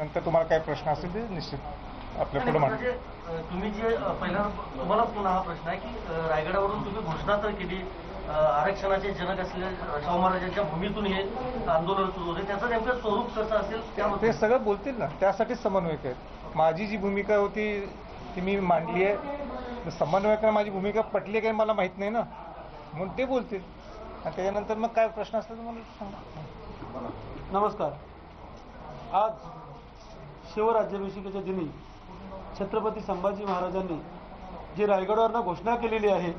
नंतर तुम्हाला काही प्रश्न असेल ते निश्चित आपल्या पुढे मांडू. तुम्ही जे पहिला तुम्हाला पुन्हा हा प्रश्न आहे की रायगडावरून तुम्ही घोषणा तर केली, आरक्षणाचे जनक असलेल्या शाहू महाराजांच्या भूमीतून हे आंदोलन सुरू होते, त्याचं नेमकं स्वरूप कसं असेल ते सगळं बोलतील ना, त्यासाठीच समन्वयक आहेत. माझी जी भूमिका होती ती मी मांडली आहे. समन्वयकांना माझी भूमिका पटली काय मला माहीत नाही ना, म्हणून ते बोलतील आणि त्याच्यानंतर मग काय प्रश्न असला तर मला सांगा. नमस्कार. आज शिवराज्याभिषेकाच्या दिनी छत्रपती संभाजी महाराजांनी जी रायगडावरनं घोषणा केलेली आहे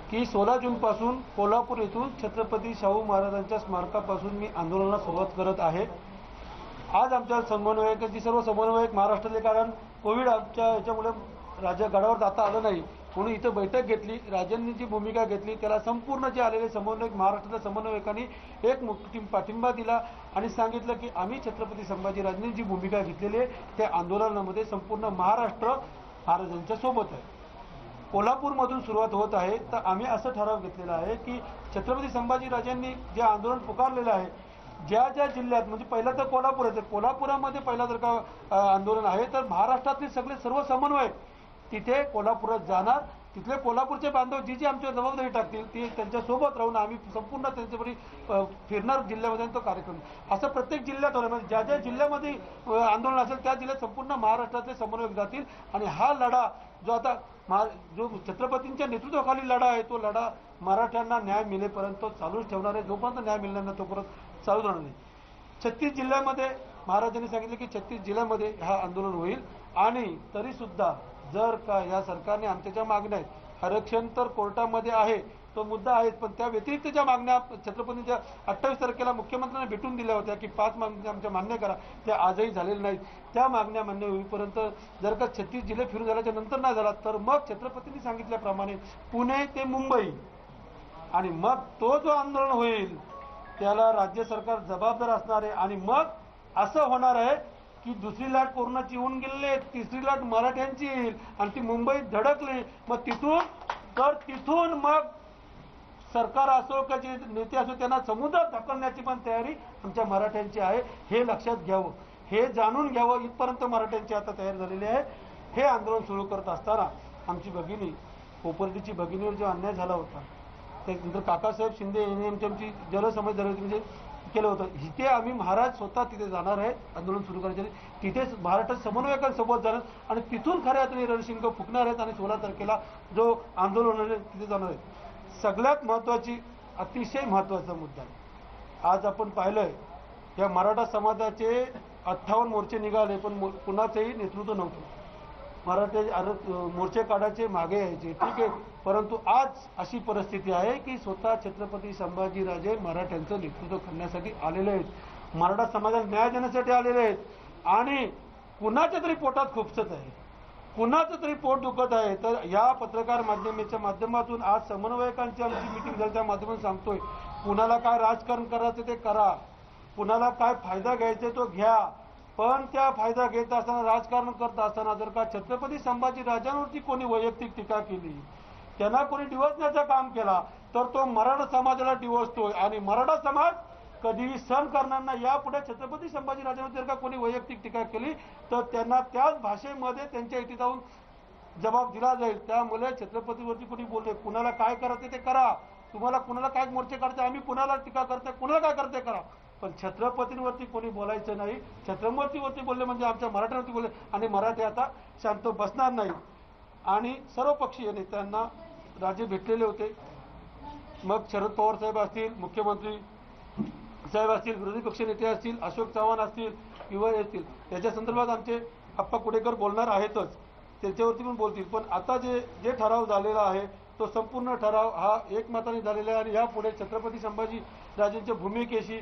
की 16 जूनपासून कोल्हापूर येथून छत्रपती शाहू महाराजांच्या स्मारकापासून मी आंदोलनाला सुरुवात करत आहे. आज आमच्या समन्वयकांची सर्व समन्वयक महाराष्ट्रातले, कारण कोविड आमच्या याच्यामुळे गडावर जाता आलं नाही म्हणून इथं बैठक घेतली. राजांनी जी भूमिका घेतली त्याला संपूर्ण जे आलेले समन्वयक महाराष्ट्रातल्या समन्वयकांनी एक मोठी पाठिंबा दिला आणि सांगितलं की आम्ही छत्रपती संभाजीराजांनी जी भूमिका घेतलेली आहे त्या आंदोलनामध्ये संपूर्ण महाराष्ट्र महाराजांच्या सोबत आहे. कोल्हापूरमधून सुरुवात होत आहे तर आम्ही असं ठराव घेतलेला आहे की छत्रपती संभाजीराजांनी जे आंदोलन पुकारलेलं आहे, ज्या ज्या जिल्ह्यात, म्हणजे पहिला तर कोल्हापूर आहे, कोल्हापुरामध्ये पहिला जर का आंदोलन आहे तर महाराष्ट्रातले सर्व समन्वयक तिथे कोल्हापुरात जाणार. तिथले कोल्हापूरचे बांधव जी जी आमच्यावर जबाबदारी टाकतील ती त्यांच्यासोबत राहून आम्ही संपूर्ण त्यांच्याबरोबर फिरणार जिल्ह्यामध्ये तो कार्यक्रम. असं प्रत्येक जिल्ह्यात होणार, म्हणजे ज्या ज्या जिल्ह्यामध्ये आंदोलन असेल त्या जिल्ह्यात संपूर्ण महाराष्ट्रातले समन्वयक जातील आणि हा लढा जो आता जो छत्रपतींच्या नेतृत्वाखाली लढा आहे तो लढा मराठ्यांना न्याय मिळेपर्यंत तो चालूच ठेवणार आहे. जोपर्यंत न्याय मिळणार नाही तोपर्यंत चालू राहणार नाही. 36 जिल्ह्यामध्ये महाराजांनी सांगितले की 36 जिल्ह्यामध्ये हा आंदोलन होईल आणि तरीसुद्धा जर का या सरकारने आमच्या ज्या मागण्या आहेत, आरक्षण तर कोर्टामध्ये आहे तो मुद्दा आहे, पण त्या व्यतिरिक्त ज्या मागण्या छत्रपतींच्या 28 तारखेला मुख्यमंत्र्यांना भेटून दिल्या होत्या की 5 मागण्या आमच्या मान्य करा, त्या आजही झालेल्या नाहीत. त्या मागण्या मान्य होईपर्यंत जर का 36 जिल्हे फिरून झाल्याच्या नंतर नाही झाला तर मग छत्रपतींनी सांगितल्याप्रमाणे पुणे ते मुंबई आणि मग तो जो आंदोलन होईल त्याला राज्य सरकार जबाबदार असणार आहे. आणि मग असं होणार आहे की दुसरी लाट कोरोनाची येऊन गेलेली, तिसरी लाट मराठ्यांची येईल आणि ती मुंबईत धडकली, मग तिथून मग सरकार असो का जे नेते असो त्यांना समुद्रात ढकलण्याची पण तयारी आमच्या मराठ्यांची आहे. हे लक्षात घ्यावं, हे जाणून घ्यावं. इथपर्यंत मराठ्यांची आता तयारी झालेली आहे. हे आंदोलन सुरू करत असताना आमची भगिनी कोपर्डीची भगिनीवर जो अन्याय झाला होता त्यानंतर काकासाहेब शिंदे यांनी आमची जलसमाधी झाली होती, म्हणजे केलं होतं. इथे आम्ही महाराज स्वतः तिथे जाणार आहेत आंदोलन सुरू करायचे. तिथे महाराष्ट्रात समन्वयकांसोबत जाणार आणि तिथून खऱ्या अर्थाने रणशिंग फुकणार आहेत आणि 16 तारखेला जो आंदोलन आहे तिथे जाणार आहेत. सगळ्यात महत्त्वाची, अतिशय महत्त्वाचा मुद्दा आहे. आज आपण पाहिलंय या मराठा समाजाचे 58 मोर्चे निघाले पण कुणाचंही नेतृत्व नव्हतं. मराठे मोर्चे काढायचे, मागे यायचे, ठीक आहे, परंतु आज अशी परिस्थिती आहे की स्वतः छत्रपती संभाजीराजे मराठ्यांचं नेतृत्व करण्यासाठी आलेले आहेत, मराठा समाजाला न्याय देण्यासाठी आलेले आहेत आणि कुणाच्या तरी पोटात खुपसत आहे, कुणाचं तरी पोट दुखत आहे. तर या पत्रकार माध्यमाच्या माध्यमातून आज समन्वयकांची आमची मीटिंग झाली त्या माध्यमातून सांगतोय, कुणाला काय राजकारण करायचं ते करा, कुणाला काय फायदा घ्यायचा तो घ्या, पण त्या फायदा घेत असताना, राजकारण करत असताना जर का छत्रपती संभाजीराजांवरती कोणी वैयक्तिक टीका केली, त्यांना कोणी डिवचण्याचं काम केला तर तो मराठा समाजाला डिवचतोय आणि मराठा समाज कधीही सहन करणार नाही. यापुढे छत्रपती संभाजीराजांवर जर का कोणी वैयक्तिक टीका केली तर त्यांना त्याच भाषेमध्ये त्यांच्या इथे जाऊन जबाब दिला जाईल. त्यामुळे छत्रपतीवरती कोणी बोलते, कुणाला काय करायचं ते करा, तुम्हाला कुणाला काय मोर्चे काढते, आम्ही कुणाला टीका करते, कुणाला काय करते करा, पण छत्रपतींवरती कोणी बोलायचं नाही. छत्रपतीवरती बोलले म्हणजे आमच्या मराठ्यांवरती बोलले आणि मराठी आता शांत बसणार नाही. आणि सर्व पक्षीय नेत्यांना राजे भेटलेले होते, मग शरद पवार साहेब असतील, मुख्यमंत्री साहेब असतील, विरोधी पक्ष नेते असतील, अशोक चव्हाण असतील किंवा येतील, त्याच्या संदर्भात आमचे अप्पा कुडेकर बोलणार आहेतच, त्याच्यावरती पण बोलतील. पण आता जे ठराव झालेला आहे तो संपूर्ण ठराव हा एकमताने झालेला आहे आणि यापुढे छत्रपती संभाजीराजांच्या भूमिकेशी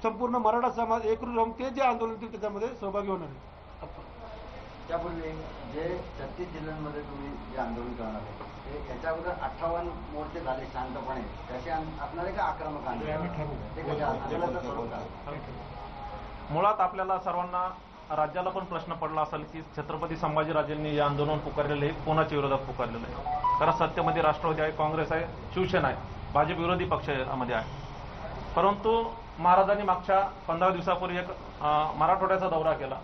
संपूर्ण मराठा समाज एकरूप राहून ते जे आंदोलन होतील त्याच्यामध्ये सहभागी होणार आहे. त्यापूर्वी जे 36 जिल्ह्यांमध्ये तुम्ही जे आंदोलन करणार आहे ते याच्या अगोदर 58 मोर्चे झाले शांतपणे, त्याचे असणार आहे का आक्रमक मुळात आपल्याला सर्वांना राज्याला पण प्रश्न पडला असेल की छत्रपती संभाजीराजेंनी हे आंदोलन पुकारलेलं आहे कोणाच्या विरोधात पुकारलेलं आहे. कारण सत्तेमध्ये राष्ट्रवादी आहे, काँग्रेस आहे, शिवसेना आहे, भाजप विरोधी पक्षामध्ये आहे. परंतु महाराजांनी मागच्या 15 दिवसापूर्वी एक मराठवाड्याचा दौरा केला,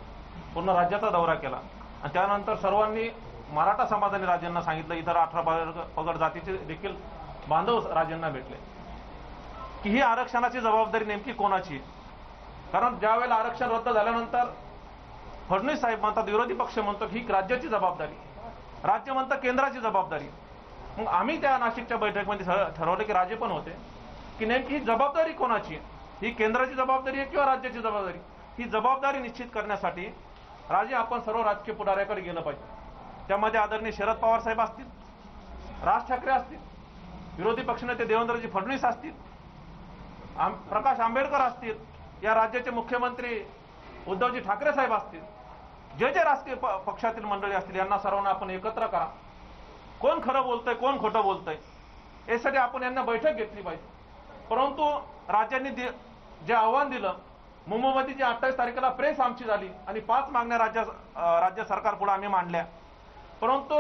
पूर्ण राज्याचा दौरा केला आणि त्यानंतर सर्वांनी मराठा समाजाने राजांना सांगितलं, इतर 18 पगड जातीचे देखील बांधव राजांना भेटले की ही आरक्षणाची जबाबदारी नेमकी कोणाची. कारण ज्यावेळेला आरक्षण रद्द झाल्यानंतर फडणवीस साहेब म्हणतात, विरोधी पक्ष म्हणतो ही राज्याची जबाबदारी, राज्य म्हणतं केंद्राची जबाबदारी. मग आम्ही त्या नाशिकच्या बैठकीमध्ये ठरवलं की राजे पण होते की नेमकी ही जबाबदारी कोणाची, ही केंद्राची जबाबदारी आहे किंवा राज्याची जबाबदारी. ही जबाबदारी निश्चित करण्यासाठी राजे आपण सर्व राजकीय पुढाऱ्याकडे गेलं पाहिजे. त्यामध्ये आदरणीय शरद पवार साहेब असतील, राज ठाकरे असतील, विरोधी पक्षनेते देवेंद्रजी फडणवीस असतील, प्रकाश आंबेडकर असतील, या राज्याचे मुख्यमंत्री उद्धवजी ठाकरे साहेब असतील, जे जे राजकीय पक्षातील मंडळी असतील, यांना सर्वांना आपण एकत्र करा. कोण खरं बोलतंय, कोण खोटं बोलतंय, यासाठी आपण यांना बैठक घेतली पाहिजे. परंतु राज्यांनी जे आव्हान दिलं, मुंबईमध्ये जी 28 तारखेला प्रेस आमची झाली आणि 5 मागण्या राज्य सरकारपुढे आम्ही मांडल्या, परंतु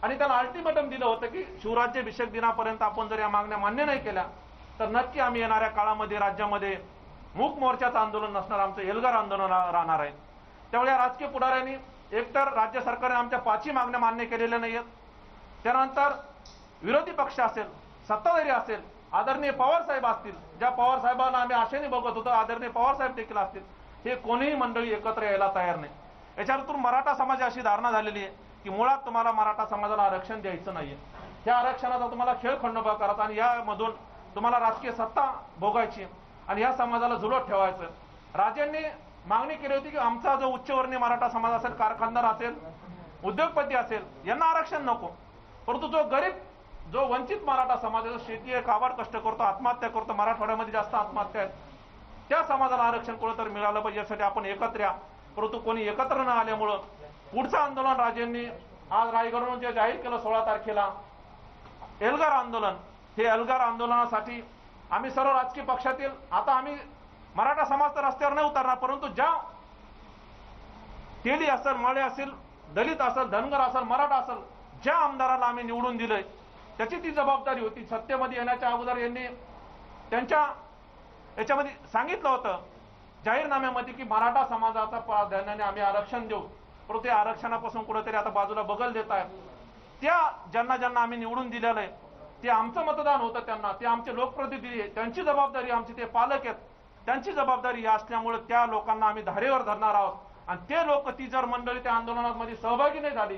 आणि त्यांना अल्टिमेटम दिलं होतं की शिवराज्याभिषेक दिनापर्यंत आपण जर या मागण्या मान्य नाही केल्या तर नक्की आम्ही येणाऱ्या काळामध्ये राज्यामध्ये मूक मोर्चाचं आंदोलन नसणार, आमचं एल्गार आंदोलन राहणार आहे. त्यामुळे या राजकीय पुढाऱ्यांनी एकतर राज्य सरकारने आमच्या 5ही मागण्या मान्य केलेल्या नाही आहेत, त्यानंतर विरोधी पक्ष असेल, सत्ताधारी असेल, आदरणीय पवार साहेब असतील, ज्या पवार साहेबांना आम्ही आशेने बघत होतो, आदरणीय पवार साहेब देखील असतील, हे कोणीही मंडळी एकत्र यायला तयार नाही. याच्यातून मराठा समाज अशी धारणा झालेली आहे की मुळात तुम्हाला मराठा समाजाला आरक्षण द्यायचं नाहीये, त्या आरक्षणाचा तुम्हाला खेळ खंडोबा करायचा आणि यामधून तुम्हाला राजकीय सत्ता भोगायची आणि या समाजाला झुलत ठेवायचं. राजांनी मागणी केली होती की आमचा जो उच्चवर्णीय मराठा समाज असेल, कारखानदार असेल, उद्योगपती असेल, यांना आरक्षण नको, परंतु जो गरीब, जो वंचित मराठा समाज आहे, जो शेती आहे, काबाड कष्ट करतो, आत्महत्या करतो, मराठवाड्यामध्ये जास्त आत्महत्या आहेत, त्या समाजाला आरक्षण कुठेतरी मिळालं पाहिजे, यासाठी आपण एकत्र या. परंतु कोणी एकत्र न आल्यामुळं पुढचं आंदोलन राजांनी आज रायगडवरून जे जाहीर केलं 16 तारखेला एल्गार आंदोलन, हे एल्गार आंदोलनासाठी आम्ही सर्व राजकीय पक्षातील, आता आम्ही मराठा समाज तर रस्त्यावर नाही उतरणार, परंतु ज्या तेली असेल, माळे असेल, दलित असेल, धनगर असेल, मराठा असेल, ज्या आमदाराला आम्ही निवडून दिलंय त्याची ती जबाबदारी होती. सत्तेमध्ये येण्याच्या अगोदर यांनी त्यांच्या याच्यामध्ये सांगितलं होतं जाहीरनाम्यामध्ये की मराठा समाजाचा प्राधान्याने आम्ही आरक्षण देऊ, परंतु त्या आरक्षणापासून कुठेतरी आता बाजूला बगल देत आहेत. त्या ज्यांना आम्ही निवडून दिलेलं आहे ते आमचं मतदान होतं, त्यांना ते आमचे लोकप्रतिनिधी आहे, त्यांची जबाबदारी आमची, ते पालक आहेत, त्यांची जबाबदारी असल्यामुळे त्या लोकांना आम्ही धारेवर धरणार आहोत. आणि ते लोक, ती जर मंडळी त्या आंदोलनामध्ये सहभागी नाही झाली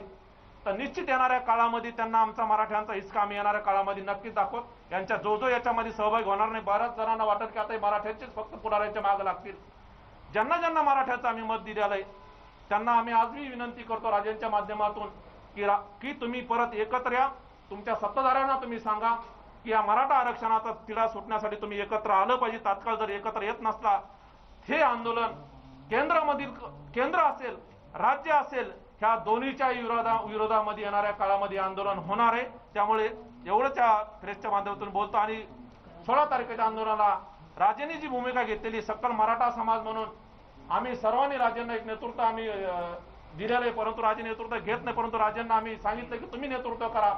तर निश्चित येणाऱ्या काळामध्ये त्यांना आमचा मराठ्यांचा हिसका आम्ही येणाऱ्या काळामध्ये नक्कीच दाखवत. यांच्या जो याच्यामध्ये सहभागी होणार नाही, बऱ्याच जणांना वाटत की आता मराठ्यांचेच फक्त पुढाऱ्यांच्या मागे लागतील. ज्यांना मराठ्याचं आम्ही मत दिलेलं आहे त्यांना आम्ही आजही विनंती करतो राजांच्या माध्यमातून की तुम्ही परत एकत्र या. तुमच्या सत्ताधाऱ्यांना तुम्ही सांगा की या मराठा आरक्षणाचा तिढा सुटण्यासाठी तुम्ही एकत्र आलं पाहिजे. तात्काळ जर एकत्र येत नसला, हे आंदोलन केंद्र असेल, राज्य असेल, ह्या दोन्हीच्या विरोधामध्ये येणाऱ्या काळामध्ये आंदोलन होणार आहे. त्यामुळे एवढंच या प्रेसच्या माध्यमातून बोलतो. आणि 16 तारखेच्या आंदोलनाला राजांनी जी भूमिका घेतलेली, सकल मराठा समाज म्हणून आम्ही सर्वांनी राजांना एक नेतृत्व आम्ही दिलेलं आहे, परंतु राजे नेतृत्व घेत नाही, परंतु राजांना आम्ही सांगितलं की तुम्ही नेतृत्व करा.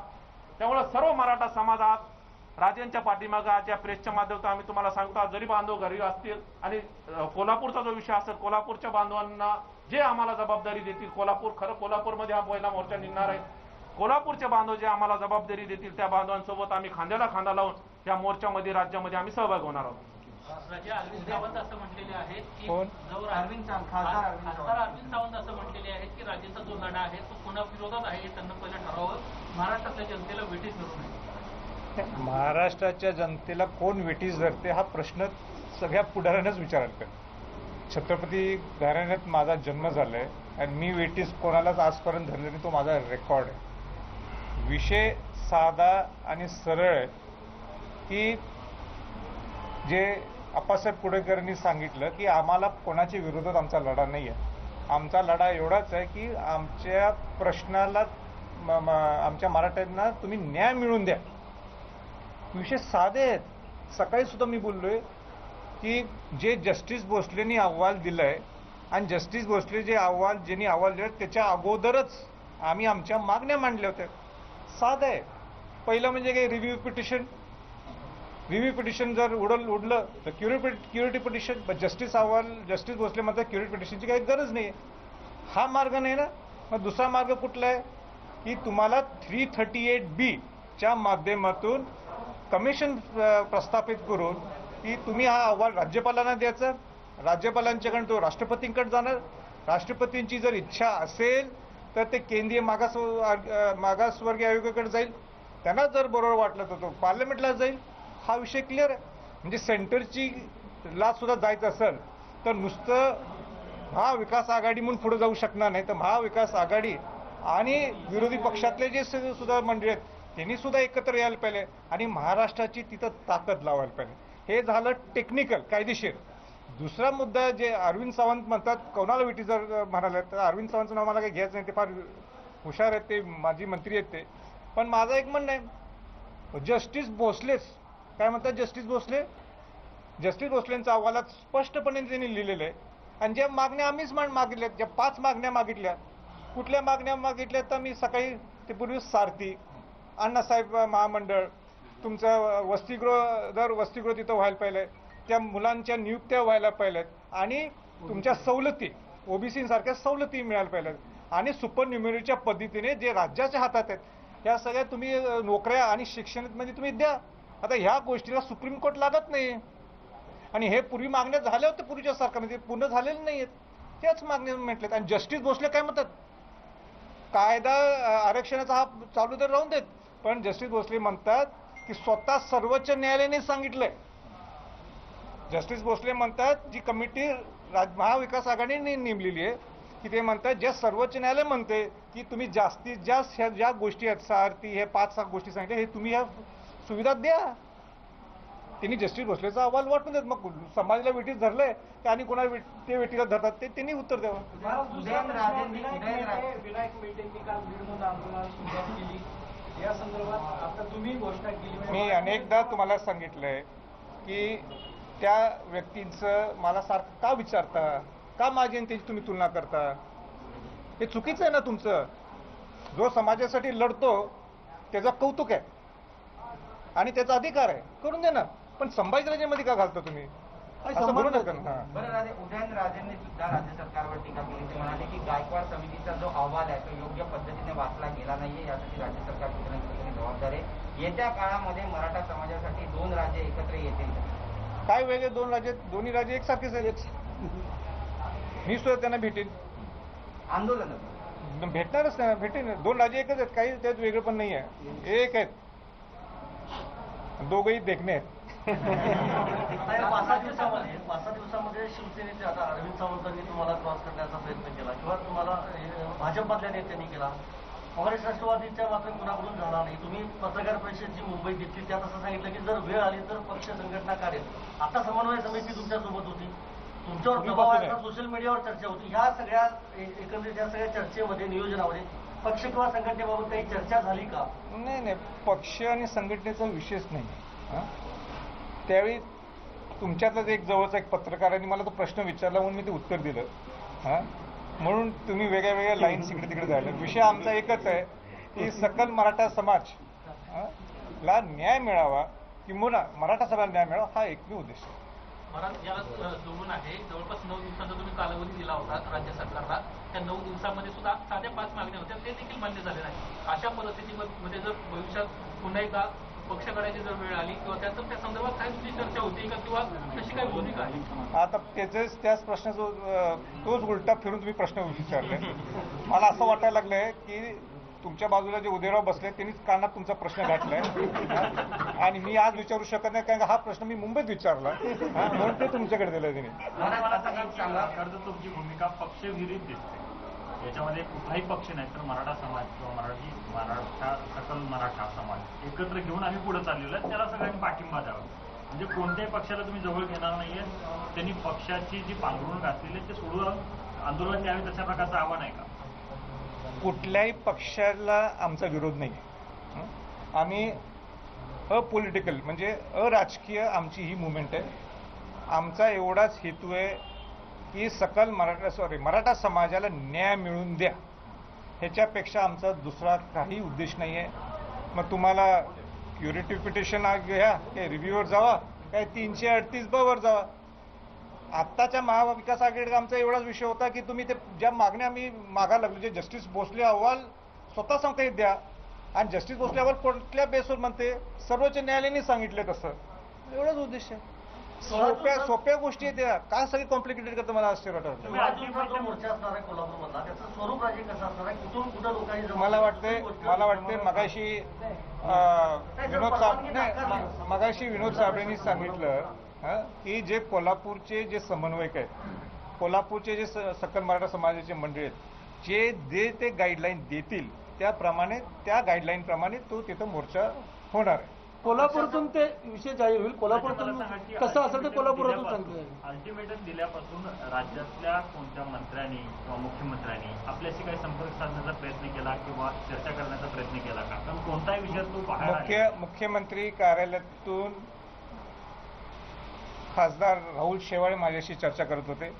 त्यामुळे सर्व मराठा समाज आज राजांच्या पाठीमागे आज या प्रेसच्या माध्यमातून आम्ही तुम्हाला सांगतो. जरी बांधव घरी असतील आणि कोल्हापूरचा जो विषय असेल, कोल्हापूरच्या बांधवांना जे आम्हाला जबाबदारी देतील, कोल्हापूरमध्ये हा पहिला मोर्चा निघणार आहे, कोल्हापूरचे बांधव जे आम्हाला जबाबदारी देतील त्या बांधवांसोबत आम्ही खांद्याला खांदा लावून त्या मोर्चामध्ये राज्यामध्ये आम्ही सहभागी होणार आहोत. राजे अरविंद सावंत असं म्हटलेले आहेत की कोण? जो खासदार अरविंद सावंत असं म्हटलेले आहेत की राजेचा जो लढा आहे तो कोणा विरोधात आहे हे त्यांना पहिलं ठरवावं, महाराष्ट्रातल्या जनतेला वेठीस धरू नये. महाराष्ट्राच्या जनतेला कोण वेठीस धरते हा प्रश्न सगळ्या पुढाऱ्यांनाच विचारायला पाहिजे. छत्रपती घराण्यात माझा जन्म झालाय आणि मी वेठीस कोणालाच आजपर्यंत धरले नाही, तो माझा रेकॉर्ड आहे. विषय साधा आणि सरळ आहे की जे आप्पासाहेब पुणेकरांनी सांगितलं की आम्हाला कोणाच्या विरोधात आमचा लढा नाही आहे. आमचा लढा एवढाच आहे की आमच्या प्रश्नाला आमच्या मराठ्यांना तुम्ही न्याय मिळवून द्या. विषय साधे आहेत. सकाळी सुद्धा मी बोललोय की जे जस्टिस भोसलेंनी अहवाल दिलाय आणि जस्टिस भोसले ज्यांनी अहवाल दिला त्याच्या अगोदरच आम्ही आमच्या मागण्या मांडल्या होत्या. साधं आहे. पहिलं म्हणजे काही रिव्ह्यू पिटिशन, रिव्ह्यू पिटिशन जर उडलं तर क्युरिटी पिटिशन. जस्टिस भोसले म्हणतात क्युरिटी पिटिशनची काही गरज नाही. हा मार्ग नाही ना. मग दुसरा मार्ग कुठला आहे की तुम्हाला 338B च्या माध्यमातून कमिशन प्रस्थापित करून की तुम्ही हा अहवाल राज्यपालांना द्यायचा, राज्यपालांच्याकडून तो राष्ट्रपतींकडे जाणार. राष्ट्रपतींची जर इच्छा असेल तर ते केंद्रीय मागासवर्गीय आयोगाकडे जाईल. त्यांना जर बरोबर वाटलं तर तो पार्लमेंटला जाईल. हा विषय क्लिअर आहे. म्हणजे सेंटरची ला सुद्धा जायचं असेल तर नुसतं महाविकास आघाडी म्हणून पुढे जाऊ शकणार नाही. तर महाविकास आघाडी आणि विरोधी पक्षातले जे सुद्धा मंडळी आहेत त्यांनी सुद्धा एकत्र यायला पाहिजे आणि महाराष्ट्राची तिथं ताकद लावायला पाहिजे. हे झालं टेक्निकल, कायदेशीर. दुसरा मुद्दा जे अरविंद सावंत म्हणतात, कोणाला विटी जर म्हणाले तर अरविंद सावंतचं नाव मला काही घ्यायचं नाही. ते फार हुशार आहेत, ते माजी मंत्री आहेत ते. पण माझं एक म्हणणं आहे, जस्टिस भोसलेच काय म्हणतात, जस्टिस भोसलेंच्या अहवालात स्पष्टपणे त्यांनी लिहिलेलं आहे. आणि ज्या मागण्या आम्हीच मागितल्या, ज्या 5 मागण्या मागितल्या, कुठल्या मागण्या मागितल्या तर मी सकाळी ते पूर्वी सारथी, अण्णासाहेब महामंडळ, तुमचं वसतिगृह तिथं व्हायला पाहिजे, त्या मुलांच्या नियुक्त्या व्हायला पाहिजेत आणि तुमच्या सवलती ओबीसीसारख्या सवलती मिळायला पाहिजेत आणि सुपर न्युमेरीच्या पद्धतीने जे राज्याच्या हातात आहेत ह्या सगळ्या तुम्ही नोकऱ्या आणि शिक्षणामध्ये तुम्ही द्या. आता ह्या गोष्टीला सुप्रीम कोर्ट लागत नाही आणि हे पूर्वी मागण्या झाल्या होत्या पूर्वीच्या सरकारमध्ये, पूर्ण झालेल्या नाही आहेत. त्याच मागण्या म्हटल्यात. आणि जस्टिस भोसले काय म्हणतात, कायदा आरक्षणाचा हा चालू तर राहून देत, पण जस्टिस भोसले म्हणतात की स्वतः सर्वोच्च न्यायालयाने सांगितलंय. जस्टिस भोसले म्हणतात जी कमिटी महाविकास आघाडीने नेमलेली आहे की ते म्हणतात ज्या सर्वोच्च न्यायालय म्हणते की तुम्ही जास्तीत जास्त ह्या ज्या गोष्टी आहेत, सारथी हे 5-6 गोष्टी सांगितल्या, हे तुम्ही ह्या सुविधा द्या. त्यांनी जस्टिस भोसलेचा अहवाल वाटून देत. मग समाजाला वेटीस धरलंय की आणि कोणाला ते वेटीला धरतात ते त्यांनी उत्तर द्यावं. विनायक मेटेंनी काल बीडमध्ये आंदोलन सुरुवात केली. या संदर्भात आता तुम्ही घोषणा केली. मी अनेकदा तुम्हाला सांगितलंय की त्या व्यक्तींचं मला सारखं का विचारता, का माझी आणि त्याची तुम्ही तुलना करता. हे चुकीचं आहे ना तुमचं. जो समाजासाठी लढतो त्याचं कौतुक आहे आणि त्याचा अधिकार आहे, करून दे ना. पण संभाजीराजेमध्ये का घालता तुम्ही, असं बोलू नका ना. बरं, उदयनराजेंनी सुद्धा राज्य सरकारवर टीका केली. ते म्हणाले की गायकवाड समितीचा जो अहवाल आहे तो योग्य पद्धतीने वाचला गेला नाहीये, यासाठी राज्य सरकार कुठे जबाबदार आहे. येत्या काळामध्ये मराठा समाजासाठी 2 राज्य एकत्र येतील. काय वेगळे 2 राज्य, दोन्ही राज्य एकसारखेच आहेत. मी सुद्धा त्यांना भेटेन, आंदोलन भेटणारच नाही, भेटेन. 2 राज्य एकच आहेत, काही त्यात वेगळं पण नाही आहे, एक आहेत. दोघंही देखणे आहेत. 5-6 दिवसामध्ये शिवसेनेचे आता अरविंद सावंतांनी तुम्हाला क्रॉस करण्याचा प्रयत्न केला किंवा तुम्हाला भाजपमधल्या नेत्यांनी केला. काँग्रेस राष्ट्रवादीच्या मात्र कुणाकडून झाला नाही. तुम्ही पत्रकार परिषद जी मुंबईत घेतली त्यात असं सांगितलं की जर वेळ आली तर पक्ष संघटना काढेल. आता समन्वय समिती तुमच्यासोबत होती, तुमच्यावर दबाव आहे, सोशल मीडियावर चर्चा होती. ह्या सगळ्या एकंदरीत या सगळ्या चर्चेमध्ये, नियोजनामध्ये पक्ष किंवा संघटनेबाबत काही चर्चा झाली का? नाही, पक्ष आणि संघटनेचा विषयच नाही. त्यावेळी तुमच्यातलाच एक जवळचा एक पत्रकारांनी मला तो प्रश्न विचारला म्हणून मी ते उत्तर दिलं. म्हणून तुम्ही वेगळ्या वेगळ्या लाईन्स इकडे तिकडे जायला. विषय आमचा एकच आहे की सकल मराठा समाज ला न्याय मिळावा किंवा मराठा समाजाला न्याय मिळावा, हा एकमेव उद्देश आहे. याला जोडून आहे जवळपास 9 दिवसांचा तुम्ही कालावधी दिला होता राज्य सरकारला. त्या 9 दिवसामध्ये सुद्धा साध्या 5 मागण्या होत्या, ते देखील मान्य झाले नाही. अशा परिस्थितीमध्ये जर भविष्यात पुन्हा एकदा पक्ष काढायची जर वेळ आली किंवा त्या संदर्भात काय तुमची चर्चा होती का किंवा कशी काय भूमिका आहे? आता त्याच प्रश्नाचा तोच उलटा फिरून तुम्ही प्रश्न विचारले. मला असं वाटायला लागलंय की तुमच्या बाजूला जे उदयराव बसले त्यांनीच कानात तुमचा प्रश्न घातलाय आणि मी आज विचारू शकत नाही कारण हा प्रश्न मी मुंबईत विचारला म्हणून ते तुमच्याकडे दिलं त्यांनी. तुमची भूमिका पक्षविरुद्ध दिसते. याच्यामध्ये कुठलाही पक्ष नाही तर मराठा समाज किंवा मराठा सकल मराठा समाज एकत्र घेऊन आम्ही पुढे चाललेलो आहे. त्याला सगळ्यांनी पाठिंबा द्यावा. म्हणजे कोणत्याही पक्षाला तुम्ही जवळ घेणार नाहीये. त्यांनी पक्षाची जी पांघरुण घातलेली आहे ते सोडून आंदोलन द्यावे, तशा प्रकारचं आव्हान आहे का? कुठल्याही पक्षाला आमचा विरोध नाही. आम्ही अपॉलिटिकल म्हणजे अराजकीय आमची ही मुवमेंट आहे. आमचा एवढाच हेतू आहे की सकल मराठा समाजाला न्याय मिळवून द्या. ह्याच्यापेक्षा आमचा दुसरा काही उद्देश नाही आहे. मग तुम्हाला क्युरेटिव्ह पिटिशन घ्या, काय रिव्ह्यूवर जावा, काय 338 वर जावा. आत्ताच्या महाविकास आघाडीचा आमचा एवढाच विषय होता की तुम्ही ते ज्या मागण्या आम्ही मागायला लागलो, जे जस्टिस भोसले अहवाल स्वतः सांगता द्या, आणि जस्टिस भोसले अहवाल कुठल्या बेसवर म्हणते, सर्वोच्च न्यायालयाने सांगितलं तसं. एवढाच उद्देश आहे. सोप्या गोष्टी आहेत त्या, काय सगळी कॉम्प्लिकेटेड करतं मला आश्चर्य वाटतं. 16 जूनचा जो मोर्चा असणार आहे कोल्हापूरमधला, त्याचं स्वरूप राजे कसं असणार आहे, कुठून कुठं लोकांनी जमा- मला वाटते मगाशी विनोद साबळेंनी सांगितलं की जे कोल्हापूरचे जे समन्वयक आहेत, कोल्हापूरचे जे सकल मराठा समाजाचे मंडळी आहेत, जे ते गाईडलाईन देतील त्याप्रमाणे, त्या गाईडलाईन प्रमाणे तो तिथं मोर्चा होणार आहे. कोल्हापूरतून ते विषय जाहीर होईल. कोल्हापूरतून कसं असेल ते कोल्हापुरातून सांगते. अल्टिमेटम दिल्यापासून राज्यातल्या कोणत्या मंत्र्यांनी किंवा मुख्यमंत्र्यांनी आपल्याशी काही संपर्क साधण्याचा प्रयत्न केला किंवा चर्चा करण्याचा प्रयत्न केला का? कारण कोणताही विषय तो बाहेर मुख्यमंत्री कार्यालयातून खासदार राहुल शेवाळे माझ्याशी चर्चा करत होते.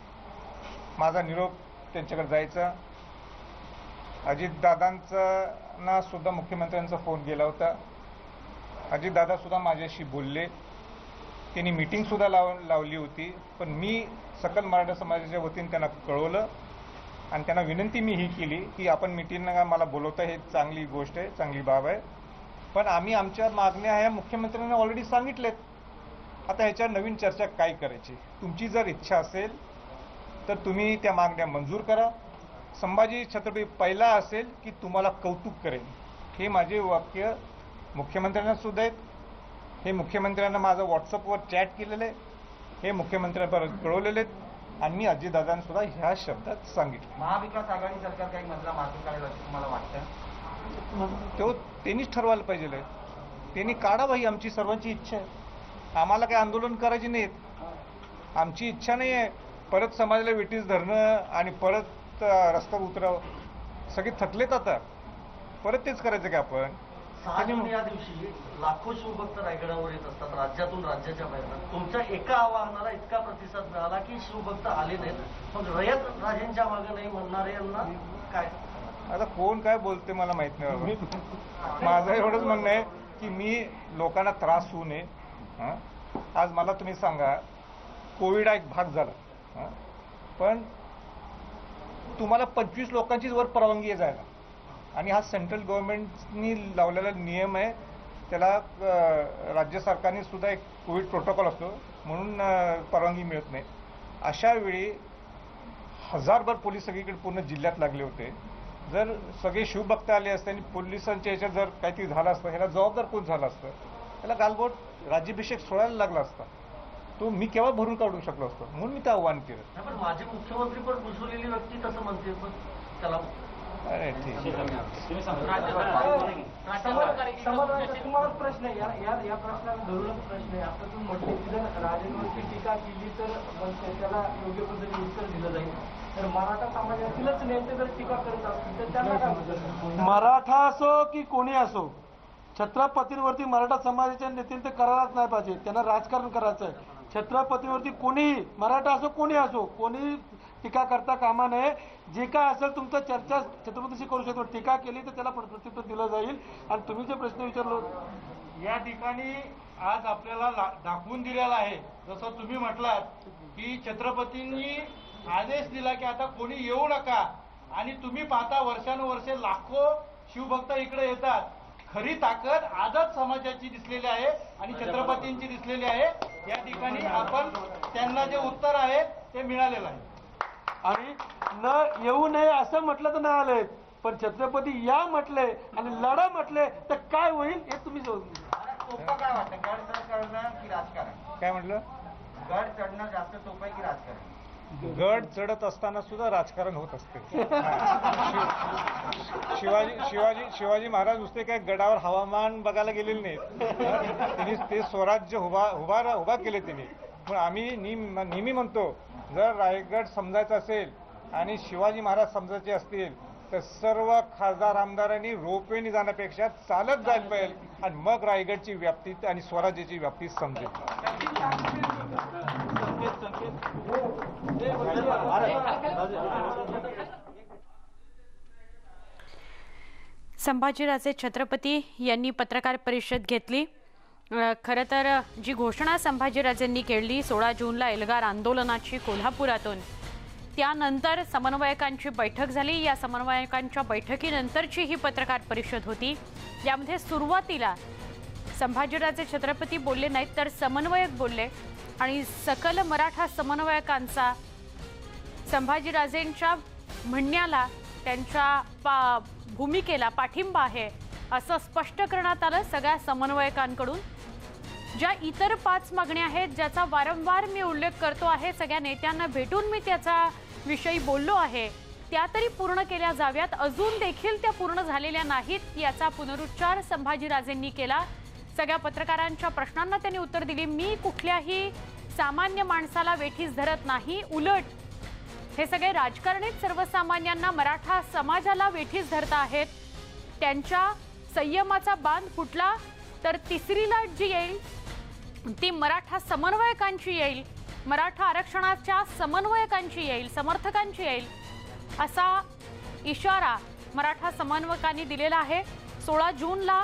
माझा निरोप त्यांच्याकडे जायचा. अजितदादांना सुद्धा मुख्यमंत्र्यांचा फोन गेला होता. अजितदादा सुद्धा माझ्याशी बोलले. त्यांनी मीटिंग सुद्धा लावली होती. पण मी सकल मराठा समाजाच्या वतीने त्यांना कळवलं आणि त्यांना विनंती मी ही केली की आपण मीटिंगला मला बोलवता, हे चांगली गोष्ट आहे, चांगली बाब आहे, पण आम्ही आमच्या मागण्या ह्या मुख्यमंत्र्यांना ऑलरेडी सांगितलेत. आता ह्याच्यावर नवीन चर्चा काय करायची. तुमची जर इच्छा असेल तर तुम्ही त्या मागण्या मंजूर करा. संभाजी छत्रपती पहिला असेल की तुम्हाला कौतुक करेन, हे माझे वाक्य मुख्यमंत्र्यांना सुद्धा आहेत. हे मुख्यमंत्र्यांना माझं व्हॉट्सअपवर चॅट केलेलं आहे, हे मुख्यमंत्र्यांपर्यंत कळवलेले आहेत आणि मी अजितदादांना सुद्धा ह्या शब्दात सांगितलं. महाविकास आघाडी सरकार काही मधला मार्ग काढेल असं तुम्हाला वाटतं? तो त्यांनीच ठरवायला पाहिजे. त्यांनी काढावं, ही आमची सर्वांची इच्छा आहे. आम्हाला काही आंदोलन करायची नाहीत. आमची इच्छा नाही आहे परत समाजाला वेटीस धरणं आणि परत रस्त्यावर उतरावं. सगळे थकलेत आता, परत तेच करायचं का आपण? 6 जून या दिवशी लाखो शिवभक्त रायगडावर येत असतात, राज्यातून राज्याच्या बाहेर. तुमच्या एका आवाहनाला इतका प्रतिसाद मिळाला की शिवभक्त आले नाहीत. मग रयत राजेंच्या मागे नाही म्हणणारे यांना काय? आता कोण काय बोलते मला माहित नाही बाबा. माझं एवढंच म्हणणं आहे की मी लोकांना त्रास होऊ नये. आज मला तुम्ही सांगा, कोविड हा एक भाग झाला, पण तुम्हाला 25 लोकांचीच वर परवानगी आहे जायला, आणि हा सेंट्रल गव्हर्नमेंटनी लावलेला नियम आहे. त्याला राज्य सरकारने सुद्धा एक कोविड प्रोटोकॉल असतो म्हणून परवानगी मिळत नाही. अशा वेळी हजारभर पोलीस सगळीकडे पूर्ण जिल्ह्यात लागले होते. जर सगळे शिवभक्त आले असते आणि पोलिसांच्या याच्यात जर काहीतरी झालं असतं, ह्याला जबाबदार कोण झालं असतं? त्याला गालबोट राज्याभिषेक सोडायला लागला असता. तो मी केव्हा भरून काढू शकलो असतो, म्हणून मी ते आव्हान केलं. पण माझे मुख्यमंत्री पण घुसवलेली व्यक्ती तसं म्हणते, पण त्याला अरे ठीक आहे. तुम्हाला प्रश्न आहे, या प्रश्नाला धरूनच प्रश्न आहे. आता तुम्ही म्हटले की जर राजेंवरती टीका केली तर त्याला योग्य पद्धतीने उत्तर दिलं जाईल. तर मराठा समाजातीलच नेते जर टीका करत असतील तर त्यांना काय म्हणतात? मराठा असो की कोणी असो, छत्रपतींवरती मराठा समाजाच्या नेत्यांनी ते करायलाच नाही पाहिजे. त्यांना राजकारण करायचं आहे. छत्रपतीवरती कोणीही, मराठा असो कोणी असो, कोणी टीका करता कामा नये. जे काय असेल तुमचं चर्चा छत्रपतीशी करू शकतो. टीका केली तर त्याला प्रत्युत्तर दिलं जाईल. आणि तुम्ही जे प्रश्न विचारलो या ठिकाणी आज आपल्याला दाखवून दिलेला आहे, जसं तुम्ही म्हटलात की छत्रपतींनी आदेश दिला की आता कोणी येऊ नका, आणि तुम्ही पाहता वर्षानुवर्षे लाखो शिवभक्त इकडे येतात. खरी ताकद आझाद समाजाची दिसलेली आहे आणि छत्रपतींची दिसलेली आहे. या ठिकाणी आपण त्यांना जे उत्तर आहे ते मिळालेलं आहे. आणि न येऊ नये असं म्हटलं तर नाही आले, पण छत्रपती या म्हटले आणि लढा म्हटले तर काय होईल हे तुम्ही सोपं काय वाटतं, गड चढ करणं की राजकारण? काय म्हटलं? गड चढणं जास्त सोपं आहे की राजकारण? गड चढत असताना सुद्धा राजकारण होत असते. शिवाजी महाराज नुसते काय गडावर हवामान बघायला गेलेले नाहीत. त्यांनी ते स्वराज्य उभा केले त्यांनी. पण आम्ही नेहमी म्हणतो, जर रायगड समजायचा असेल आणि शिवाजी महाराज समजायचे असतील तर सर्व खासदार आमदारांनी रोपवेने जाण्यापेक्षा चालत जायला पाहिजे, आणि मग रायगडची व्याप्ती आणि स्वराज्याची व्याप्ती समजेल. संभाजीराजे छत्रपती यांनी पत्रकार परिषद घेतली। खरं तर जी घोषणा संभाजीराजेंनी केली 16 जूनला एल्गार आंदोलनाची कोल्हापुरातून, त्यानंतर समन्वयकांची बैठक झाली। या समन्वयकांच्या बैठकीनंतरची ही पत्रकार परिषद होती। यामध्ये सुरुवातीला संभाजीराजे छत्रपती बोलले नाहीत, तर समन्वयक बोलले आणि सकल मराठा समन्वयकांचा संभाजीराजेंच्या म्हणण्याला, त्यांच्या भूमिकेला पाठिंबा आहे असं स्पष्ट करण्यात आलं सगळ्या समन्वयकांकडून। ज्या इतर 5 मागण्या आहेत ज्याचा वारंवार मी उल्लेख करतो आहे, सगळ्या नेत्यांना भेटून मी त्याचा विषयी बोललो आहे, त्या तरी पूर्ण केल्या जाव्यात। अजून देखील त्या पूर्ण झालेल्या नाहीत याचा पुनरुच्चार संभाजीराजेंनी केला। सगळ्या पत्रकारांच्या प्रश्नांना त्यांनी उत्तर दिली। मी कुठल्याही सामान्य माणसाला वेठीस धरत नाही, उलट हे सगळे राजकारणीच सर्वसामान्यांना, मराठा समाजाला वेठीस धरत आहेत। त्यांच्या संयमाचा बांध फुटला तर तिसरी लाट जी येईल ती मराठा समन्वयकांची येईल, मराठा आरक्षणाच्या समन्वयकांची येईल, समर्थकांची येईल असा इशारा मराठा समन्वयकांनी दिलेला आहे। 16 जूनला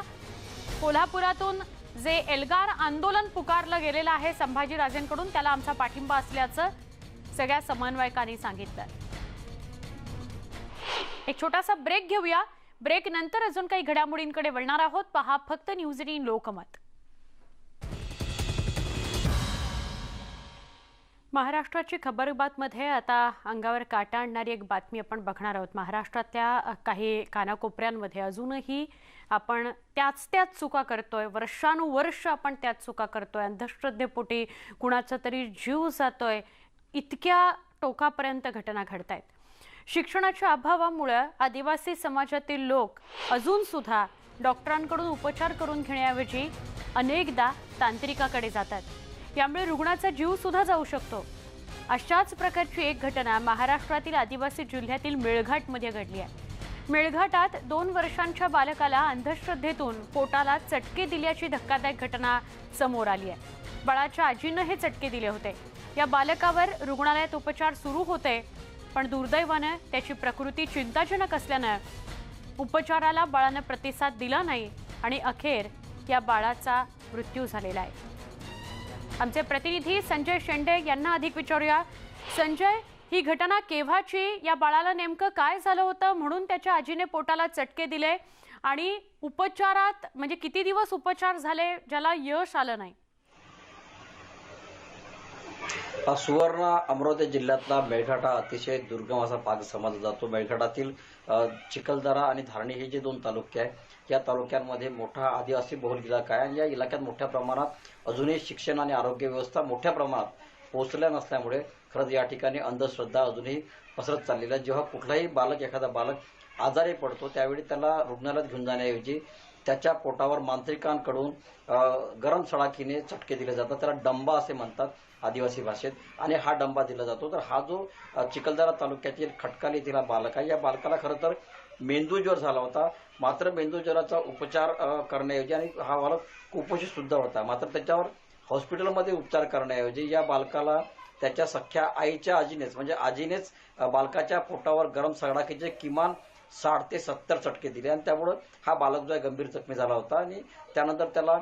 कोल्हापुरातून जे एल्गार आंदोलन पुकारलं गेलेलं आहे संभाजीराजेंकडून, त्याला आमचा पाठिंबा असल्याचं सगळ्या समन्वयकांनी सांगितलं। एक छोटासा ब्रेक घेऊया। ब्रेक नंतर अजून काही घडामोडींकडे वळणार आहोत। पहा फक्त न्यूज 18 लोकमत। महाराष्ट्राची खबरबातमध्ये आता अंगावर काटा आणणारी एक बातमी आपण बघणार आहोत। महाराष्ट्रातल्या काही कानाकोपऱ्यांमध्ये अजूनही आपण त्याच चुका करतोय, वर्षानुवर्ष आपण त्याच चुका करतोय। अंधश्रद्धेपोटी कुणाचा तरी जीव जातोय, इतक्या टोकापर्यंत घटना घडतायत। शिक्षणाच्या अभावामुळे आदिवासी समाजातील लोक अजून सुद्धा डॉक्टरांकडून उपचार करून घेण्याऐवजी अनेकदा तांत्रिकाकडे जातात। यामुळे रुग्णाचा जीव सुद्धा जाऊ शकतो। अशाच प्रकारची एक घटना महाराष्ट्रातील आदिवासी जिल्ह्यातील मेळघाटमध्ये घडली आहे। मेळघाटात 2 वर्षांच्या बालकाला अंधश्रद्धेतून पोटाला चटके दिल्याची धक्कादायक घटना समोर आली आहे। बाळाच्या आजीनं हे चटके दिले होते। या बालकावर रुग्णालयात उपचार सुरू होते, पण दुर्दैवाने त्याची प्रकृती चिंताजनक असल्याने उपचाराला बाळाने प्रतिसाद दिला नाही आणि अखेर या बाळाचा मृत्यू झालेला आहे। आमचे प्रतिनिधी संजय शेंडे यांना अधिक विचारूया। संजय, ही घटना केव्हाची? या बाळाला नेमकं काय झालं होतं म्हणून त्याच्या आजीने पोटाला चटके दिले आणि उपचारात म्हणजे किती दिवस उपचार झाले ज्याला यश आलं नाही? सुवर्ण अमरावती जिल्ह्यातला मेळघाट हा अतिशय दुर्गम असा भाग समजला जातो। मेळघाटातील चिखलदरा आणि धारणी हे जे 2 तालुके आहेत, या तालुक्यांमध्ये मोठा आदिवासी बहुल इलाका आहे आणि या इलाक्यात मोठ्या प्रमाणात अजूनही शिक्षण आणि आरोग्य व्यवस्था मोठ्या प्रमाणात पोहोचल्या नसल्यामुळे खरंच या ठिकाणी अंधश्रद्धा अजूनही पसरत चाललेला आहे। जेव्हा कुठलाही एखादा बालक आजारी पडतो त्यावेळी त्याला रुग्णालयात घेऊन जाण्याऐवजी त्याच्या पोटावर मांत्रिकांकडून गरम सळाखीने चटके दिले जातात, त्याला डंबा असे म्हणतात आदिवासी भाषेत, आणि हा डंबा दिला जातो। तर हा जो चिखलदरा तालुक्यातील खटकाली येथील बालक आहे, या बालकाला खरं तर मेंदूज्वर झाला होता। मात्र मेंदूज्वराचा उपचार करण्याऐवजी, आणि हा बालक कुपोषित सुद्धा होता, मात्र त्याच्यावर हॉस्पिटलमध्ये उपचार करण्याऐवजी या बालकाला त्याच्या सख्या आईच्या आजीनेच बालकाच्या पोटावर गरम सळाखीचे किमान 60 ते 70 चटके दिले आणि त्यामुळे हा बालक जो आहे गंभीर जखमी झाला होता आणि त्यानंतर त्याला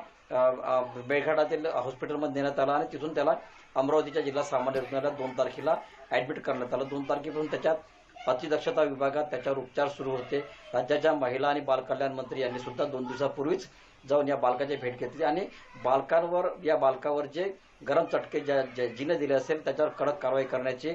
मेळघाटातील हॉस्पिटलमध्ये नेण्यात आला आणि तिथून त्याला अमरावतीच्या जिल्हा सामान्य रुग्णालयात 2 तारखेला ऍडमिट करण्यात आलं। 2 तारखेपासून त्याच्यात अतिदक्षता विभागात त्याच्यावर उपचार सुरू होते। राज्याच्या महिला आणि बालकल्याण मंत्री यांनी सुद्धा 2 दिवसापूर्वीच जाऊन या बालकाची भेट घेतली आणि या बालकावर जे गरम चटके जिने दिले असेल त्याच्यावर कडक कारवाई करण्याची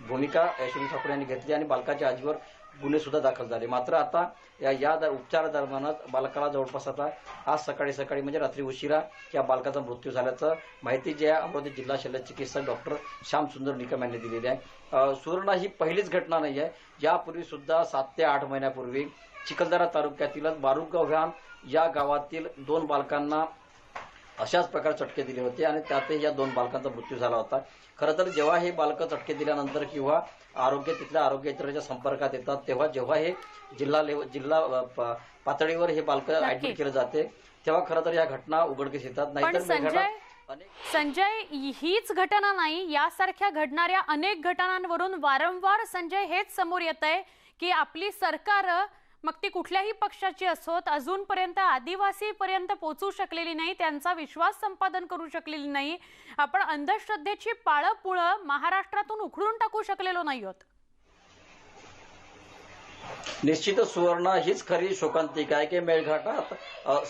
भूमिका यशवंत ठाकूर यांनी घेतली आणि बालकाच्या आजीवर गुन्हे सुद्धा दाखल झाले। मात्र आता या उपचार दरम्यानच बालकाला जवळपास आता आज सकाळी म्हणजे रात्री उशिरा या बालकाचा मृत्यू झाल्याचं माहिती जे अमरावती जिल्हा शल्य चिकित्सक डॉक्टर श्यामसुंदर निकम यांनी दिलेली आहे। सुवर्ण ही पहिलीच घटना नाही आहे। यापूर्वी सुद्धा 7 ते 8 महिन्यापूर्वी चिखलदरा तालुक्यातीलच बारुगाव्यान या गावातील 2 बालकांना अशाच प्रकारे चटके दिले होते आणि त्यातही या 2 बालकांचा मृत्यू झाला होता। खरं तर जेव्हा हे बालकं चटके दिल्यानंतर किंवा तिथल्या आरोग्य यंत्रणेच्या संपर्कात येतात तेव्हा हे जिल्हा पातळीवर हे बालकं ऍडमिट केले जाते तेव्हा खरं तर या घटना उघडकीस येतात। नाहीतर संजय, हीच घटना नाही, यासारख्या घडणाऱ्या अनेक घटनांवरून वारंवार संजय हेच समोर येत आहे की आपली सरकार मग ती कुठल्याही पक्षाची असोत, अजूनपर्यंत आदिवासीपर्यंत पोहोचू शकलेली नाही, त्यांचा विश्वास संपादन करू शकलेली नाही. आपण अंधश्रद्धेची पाळंपुळं महाराष्ट्रातून उखडून टाकू शकलेलो नाही आहोत. निश्चितच सुवर्ण हीच खरी शोकांतिका आहे की मेळघाटात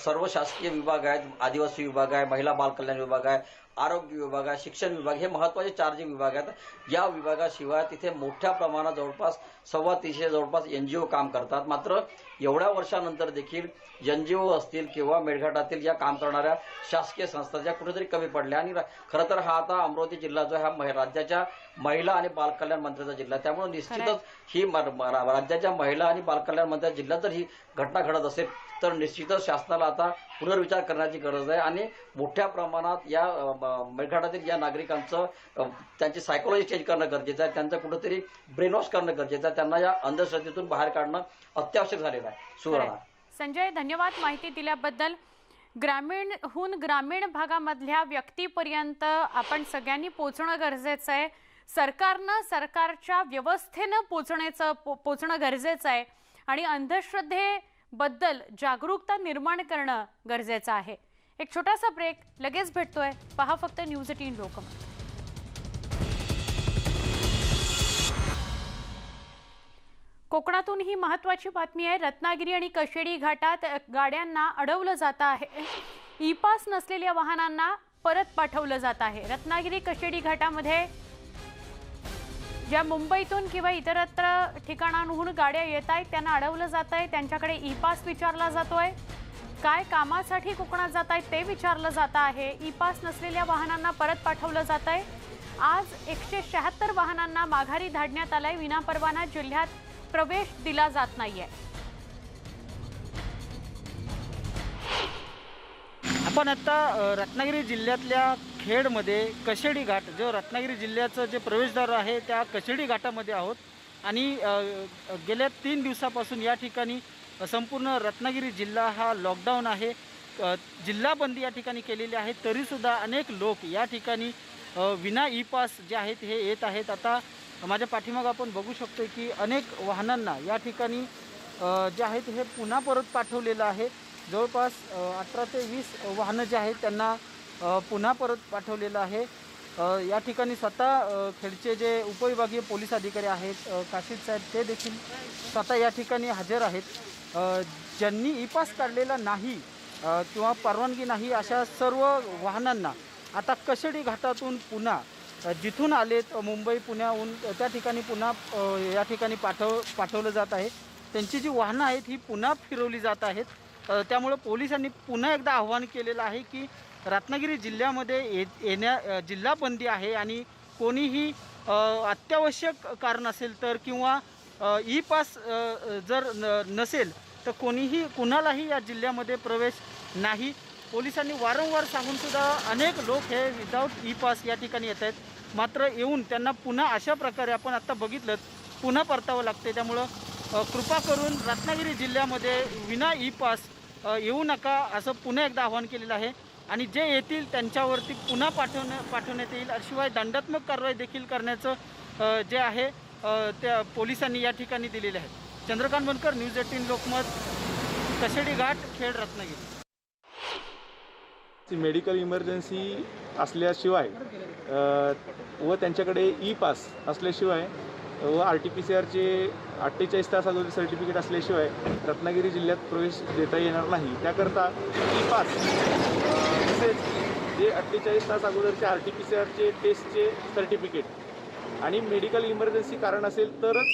सर्व शासकीय विभाग आहेत, आदिवासी विभाग आहे, महिला बाल कल्याण विभाग आहे, आरोग्य विभाग आहे, शिक्षण विभाग, हे महत्त्वाचे 4 जे विभाग आहेत. या विभागाशिवाय तिथे मोठ्या प्रमाणात जवळपास 325 जवळपास NGO काम करतात. मात्र एवढ्या वर्षानंतर देखील NGO असतील किंवा मेळघाटातील या काम करणाऱ्या शासकीय संस्था ज्या कुठेतरी कमी पडल्या. आणि खरं तर हा आता अमरावती जिल्हा जो हा राज्याच्या महिला आणि बाल कल्याण मंत्र्याचा जिल्हा, त्यामुळे निश्चितच ही राज्याच्या महिला आणि बाल कल्याण मंत्र्याच्या जिल्ह्यात जर ही घटना घडत असेल तर निश्चितच शासनाला आता पुनर्विचार करण्याची गरज आहे. आणि मोठ्या प्रमाणात या मेळघाटातील या नागरिकांचं त्यांची सायकोलॉजी चेंज करणं गरजेचं आहे, त्यांचं कुठेतरी ब्रेन वॉश करणं गरजेचं आहे, त्यांना या अंधश्रद्धेतून बाहेर काढणं अत्यावश्यक झालेलं आहे. सुवर्णा. संजय, धन्यवाद माहिती दिल्याबद्दल. ग्रामीणहून ग्रामीण भागामधल्या व्यक्तीपर्यंत आपण सगळ्यांनी पोहोचणं गरजेचं आहे. सरकारनं सरकारच्या व्यवस्थेनं पोहोचणं गरजेचं आहे आणि अंधश्रद्धेबद्दल जागरूकता निर्माण करणं गरजेचं आहे. एक छोटासा ब्रेक, लगेच भेटतोय. पहा फक्त न्यूज 18 लोकमत. कोकणातून ही महत्त्वाची बातमी आहे. रत्नागिरी आणि कशेडी घाटात गाड्यांना अडवलं जात आहे. ई-पास नसलेल्या वाहनांना परत पाठवलं जात आहे. रत्नागिरी कशेडी घाटामध्ये ज्या मुंबईतून किंवा इतरत्र ठिकाणांहून गाड्या येत आहेत त्यांना अडवलं जात आहे. त्यांच्याकडे ई-पास विचारला जातोय. काय कामासाठी कोकणात जात आहेत ते विचारलं जात आहे. ई-पास नसलेल्या वाहनांना परत पाठवलं जात आहे. आज 176 वाहनांना माघारी धाडण्यात आलंय. विनापरवाना जिल्ह्यात प्रवेश दिला जात नाहीये. आपण आता रत्नागिरी जिल्ह्यातल्या खेडमध्ये कशेडी घाट, जो रत्नागिरी जिल्ह्याचं जे प्रवेशद्वार आहे त्या कशेडी घाटामध्ये आहोत. आणि गेल्या 3 दिवसापासून या ठिकाणी संपूर्ण रत्नागिरी जिल्हा हा लॉकडाऊन आहे, जिल्हाबंदी या ठिकाणी केलेली आहे. तरीसुद्धा अनेक लोक या ठिकाणी विना ई-पास जे आहेत हे येत आहेत. आता माझ्या पाठीमागं आपण बघू शकतो की अनेक वाहनांना या ठिकाणी जे आहेत हे पुन्हा परत पाठवलेलं आहे. जवळपास 18 ते 20 वाहनं जे आहेत त्यांना पुन्हा परत पाठवलेलं आहे. या ठिकाणी स्वतः खेडचे जे उपविभागीय पोलीस अधिकारी आहेत काशीद साहेब, ते देखील स्वतः या ठिकाणी हजर आहेत. ज्यांनी ई-पास काढलेला नाही किंवा परवानगी नाही अशा सर्व वाहनांना आता कशेडी घाटातून पुन्हा जिथून आलेत मुंबई पुण्याहून त्या ठिकाणी पुन्हा या ठिकाणी पाठवलं जात आहे. त्यांची जी वाहनं आहेत ही पुन्हा फिरवली जात आहेत. त्यामुळे पोलिसांनी पुन्हा एकदा आव्हान केलेलं आहे की रत्नागिरी जिल्ह्यामध्ये जिल्हाबंदी आहे आणि कोणीही अत्यावश्यक कारण असेल तर किंवा ई-पास जर नसेल तर कुणालाही या जिल्ह्यामध्ये प्रवेश नाही. पोलिसांनी वारंवार सांगूनसुद्धा अनेक लोक हे विदाऊट ई-पास या ठिकाणी येत आहेत. मात्र येऊन त्यांना पुन्हा अशा प्रकारे आपण आत्ता बघितलं पुन्हा परतावं लागते. त्यामुळं कृपा करून रत्नागिरी जिल्ह्यामध्ये विना ई-पास येऊ नका असं पुन्हा एकदा आवाहन केलेलं आहे. आणि जे येतील त्यांच्यावरती पुन्हा पाठवण्यात येईल. शिवाय दंडात्मक कारवाई देखील करण्याचं जे आहे त्या पोलिसांनी या ठिकाणी दिलेले आहे. चंद्रकांत बनकर, न्यूज 18 लोकमत, कशेडी घाट, खेड, रत्नागिरी. मेडिकल इमर्जन्सी असल्याशिवाय व त्यांच्याकडे ई-पास असल्याशिवाय व RT-PCRचे 48 तास अगोदर सर्टिफिकेट असल्याशिवाय रत्नागिरी जिल्ह्यात प्रवेश देता येणार नाही. त्याकरता ई-पास तसेच जे 48 तास अगोदरचे RT-PCRचे टेस्टचे सर्टिफिकेट आणि मेडिकल इमर्जन्सी कारण असेल तरच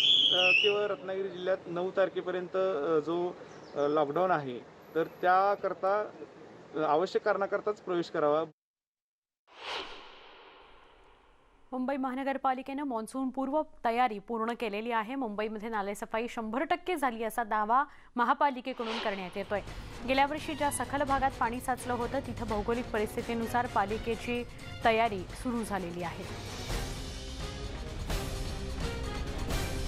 केवळ रत्नागिरी जिल्ह्यात 9 तारखेपर्यंत जो लॉकडाऊन आहे तर त्याकरता आवश्यक कारणाकरताच प्रवेश करावा. मुंबई महानगरपालिकेनं मान्सून पूर्व तयारी पूर्ण केलेली आहे. मुंबईमध्ये नालेसफाई 100% झाली असा दावा महापालिकेकडून करण्यात येतोय. गेल्या वर्षी ज्या सखल भागात पाणी साचलं होतं तिथं भौगोलिक परिस्थितीनुसार पालिकेची तयारी सुरू झालेली आहे.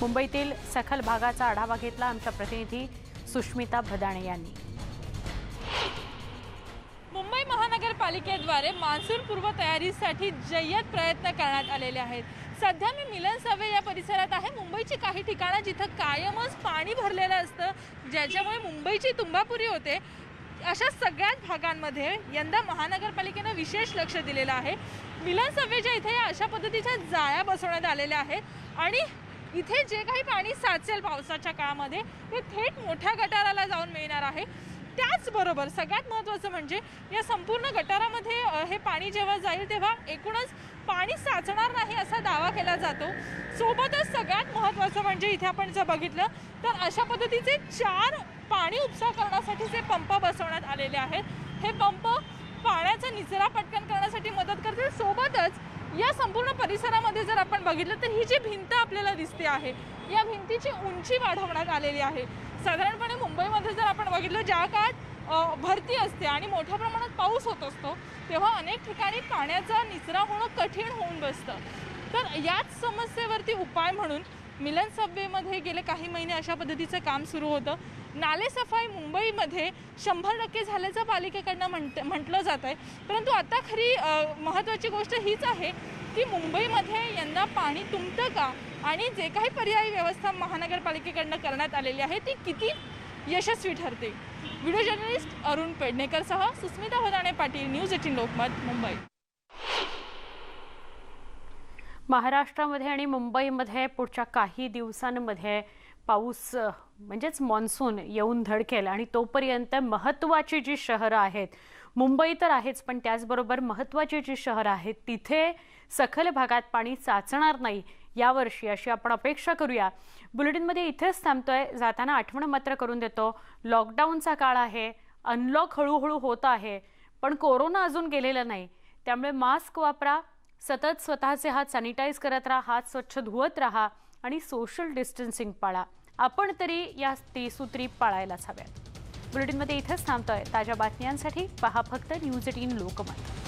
मुंबईतील सखल भागाचा आढावा घेतला आमच्या प्रतिनिधी सुष्मिता भदाणे यांनी. मुंबई महानगरपालिकेद्वारे मान्सून पूर्व तयारीसाठी जय्यत प्रयत्न करण्यात आलेले आहेत. सध्या मी मिलन सवे या परिसरात आहे. मुंबईची काही ठिकाणं जिथं कायमच पाणी भरलेलं असतं, ज्याच्यामुळे मुंबईची तुंबापुरी होते, अशा सगळ्याच भागांमध्ये यंदा महानगरपालिकेनं विशेष लक्ष दिलेलं आहे. मिलन सवेच्या इथे अशा पद्धतीच्या जाळ्या बसवण्यात आलेल्या आहेत आणि इथे जे काही पाणी साचेल पावसाच्या काळामध्ये ते थेट मोठ्या गटाराला जाऊन मिळणार आहे. त्याचबरोबर सगळ्यात महत्त्वाचं म्हणजे या संपूर्ण गटारामध्ये हे पाणी जेव्हा जाईल तेव्हा एकूणच पाणी साचणार नाही असा दावा केला जातो. सोबतच सगळ्यात महत्त्वाचं म्हणजे इथे आपण जर बघितलं तर अशा पद्धतीचे 4 पाणी उपसा करण्यासाठीचे पंप बसवण्यात आलेले आहेत. हे पंप पाण्याचा निचरा पटकन करण्यासाठी मदत करतील. सोबतच या संपूर्ण परिसरामध्ये जर आपण बघितलं तर ही जी भिंत आपल्याला दिसते आहे, या भिंतीची उंची वाढवण्यात आलेली आहे. साधारणपणे मुंबईमध्ये जर आपण बघितलं ज्या काळात भरती असते आणि मोठ्या प्रमाणात पाऊस होत असतो तेव्हा अनेक ठिकाणी पाण्याचा निचरा होणं कठीण होऊन बसतं. तर याच समस्येवरती उपाय म्हणून मिलन सबवेमध्ये गेले काही महिने अशा पद्धतीचं काम सुरू होतं. नाले सफाई मुंबईमध्ये 100% झाल्याचं पालिकेकडनं म्हटलं जात आहे. परंतु आता खरी महत्त्वाची गोष्ट हीच आहे की मुंबईमध्ये यंदा पाणी तुंबतं का आणि जे काही पर्यायी व्यवस्था महानगरपालिकेकडनं करण्यात आलेली आहे ती किती यशस्वी ठरते. व्हिडिओ जर्नलिस्ट अरुण पेडणेकरसह सुस्मिता भदाणे पाटील, न्यूज 18 लोकमत, मुंबई. महाराष्ट्रामध्ये आणि मुंबईमध्ये पुढच्या काही दिवसांमध्ये पाऊस म्हणजेच मॉन्सून येऊन धडकेल आणि तोपर्यंत महत्त्वाची जी शहरं आहेत, मुंबई तर आहेच पण त्याचबरोबर महत्त्वाची जी शहरं आहेत तिथे सखल भागात पाणी साचणार नाही यावर्षी अशी आपण अपेक्षा करूया. बुलेटिनमध्ये इथेच थांबतोय. जाताना आठवण मात्र करून देतो, लॉकडाऊनचा काळ आहे, अनलॉक हळूहळू होत आहे पण कोरोना अजून गेलेला नाही. त्यामुळे मास्क वापरा, सतत स्वतःचे हात सॅनिटाईज करत राहा, हात स्वच्छ धुवत राहा आणि सोशल डिस्टन्सिंग पाळा. आपण तरी या त्रिसूत्री पाळायलाच हव्यात. बुलेटिनमध्ये इथेच थांबतोय. ताज्या बातम्यांसाठी पहा फक्त न्यूज 18 लोकमत.